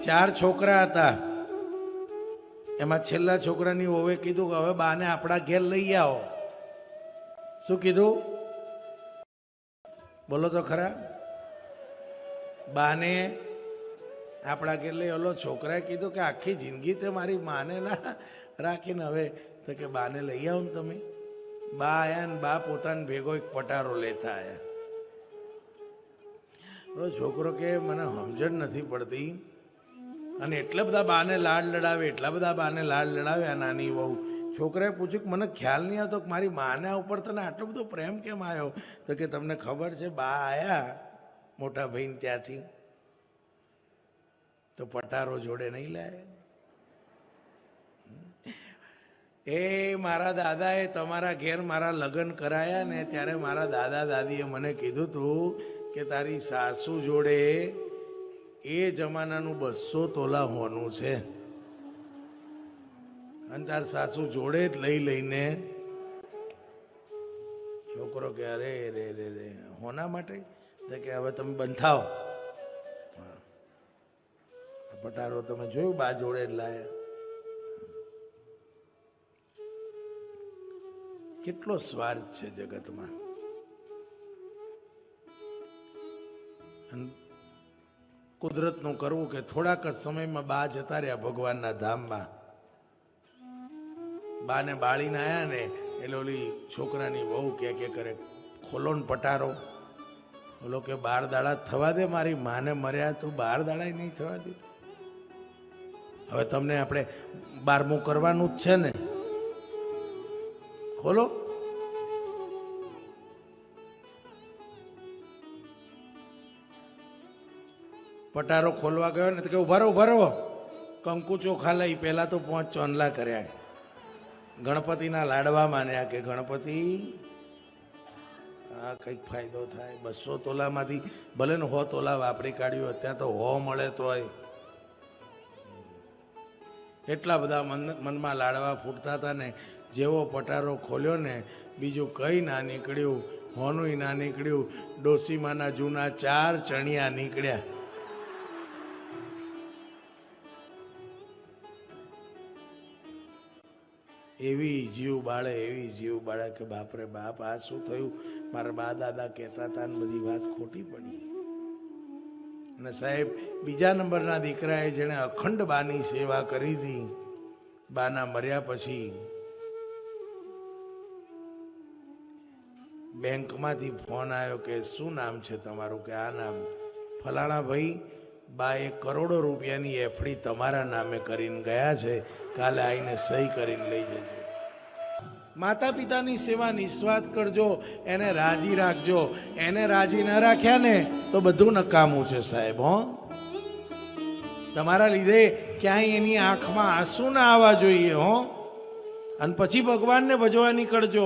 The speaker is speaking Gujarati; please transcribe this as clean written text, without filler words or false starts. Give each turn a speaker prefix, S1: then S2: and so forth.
S1: 4 છોકરા હતા. એમાં છેલ્લા છોકરાની વહુએ કીધું કે હવે બાને આપણા ઘેર લઈ આવો. શું કીધું બોલો તો ખરા? બાને આપણા ઘેર લઈ. ઓલો છોકરાએ કીધું કે આખી જિંદગી તે મારી માને ના રાખીને હવે તો કે બાને લઈ આવો ને તમે. બા આયા ને બા પોતાને ભેગો એક પટારો લેતા આયા. ઓલો છોકરો કે મને સમજણ નથી પડતી, અને એટલા બધા બાને લાડ લડાવે, એટલા બધા બાને લાડ લડાવે આ નાની વહુ. છોકરાએ પૂછ્યું કે મને ખ્યાલ નહીં આવતો કે મારી માને ઉપર તને આટલો બધો પ્રેમ કેમ આવ્યો? તો કે તમને ખબર છે બા આયા મોટા ભાઈને ત્યાંથી તો પટારો જોડે નહીં લાય. એ મારા દાદાએ તમારા ઘેર મારા લગ્ન કરાયા ને ત્યારે મારા દાદા દાદીએ મને કીધું તું કે તારી સાસુ જોડે એ જમાનાનું 200 તોલા હોનું છે, અને તાર સાસુ જોડે જ લઈ લઈને. છોકરો કે અરે રે રે રે હોના માટે કે હવે તમે બંધાવો. પટારો તમે જોયું બા જોડે જ લાયા. કેટલો સ્વાર્થ છે જગતમાં. કુદરતનું કરવું કે થોડાક જ સમયમાં બા જતા રહ્યા ભગવાનના ધામમાં. બાને બાળીને આયા ને એટલે ઓલી છોકરાની વહુ કે કરે ખોલો ને પટારો. ઓલો કે 12 દાડા થવા દે, મારી માને મર્યા તું 12 દાડા નહીં થવા દે. હવે તમને આપણે 12મું કરવાનું જ છે ને, ખોલો. પટારો ખોલવા ગયો ને તો કે ઉભા રહો, કંકુ ચોખા લઈ. પહેલા તો 5 ચોંદલા કર્યા, ગણપતિના લાડવા માન્યા કે ગણપતિ આ કંઈક ફાયદો થાય. 200 તોલામાંથી ભલે ને 100 તોલા વાપરી કાઢ્યું, અત્યારે તો 100 મળે તોય. એટલા બધા મનમાં લાડવા ફૂટતા હતા ને જેવો પટારો ખોલ્યો ને બીજું કંઈ ના નીકળ્યું, હોનુંય ના નીકળ્યું. ડોસીમાના જૂના 4 ચણિયા નીકળ્યા. એવી જીવ બાળે કે બાપરે બાપ આ શું થયું? મારા બા દાદા કહેતા હતા ને બધી વાત ખોટી પડી. અને સાહેબ બીજા નંબરના દીકરાએ જેણે અખંડ બાની સેવા કરી હતી, બાના મર્યા પછી બેંકમાંથી ફોન આવ્યો કે શું નામ છે તમારું? કે આ નામ ફલાણા ભાઈ, બા 1 કરોડો રૂપિયાની એફડી તમારા નામે કરીને ગયા છે, કાલે આવીને સહી કરીને લઈ જજો. માતા પિતાની સેવા નિસ્વાર્થ કરજો, એને રાજી રાખજો. એને રાજી ન રાખ્યા ને તો બધું નકામું છે સાહેબ. તમારા લીધે ક્યાંય એની આંખમાં આંસુ ના આવવા જોઈએ. અને પછી ભગવાનને ભજવા નીકળજો.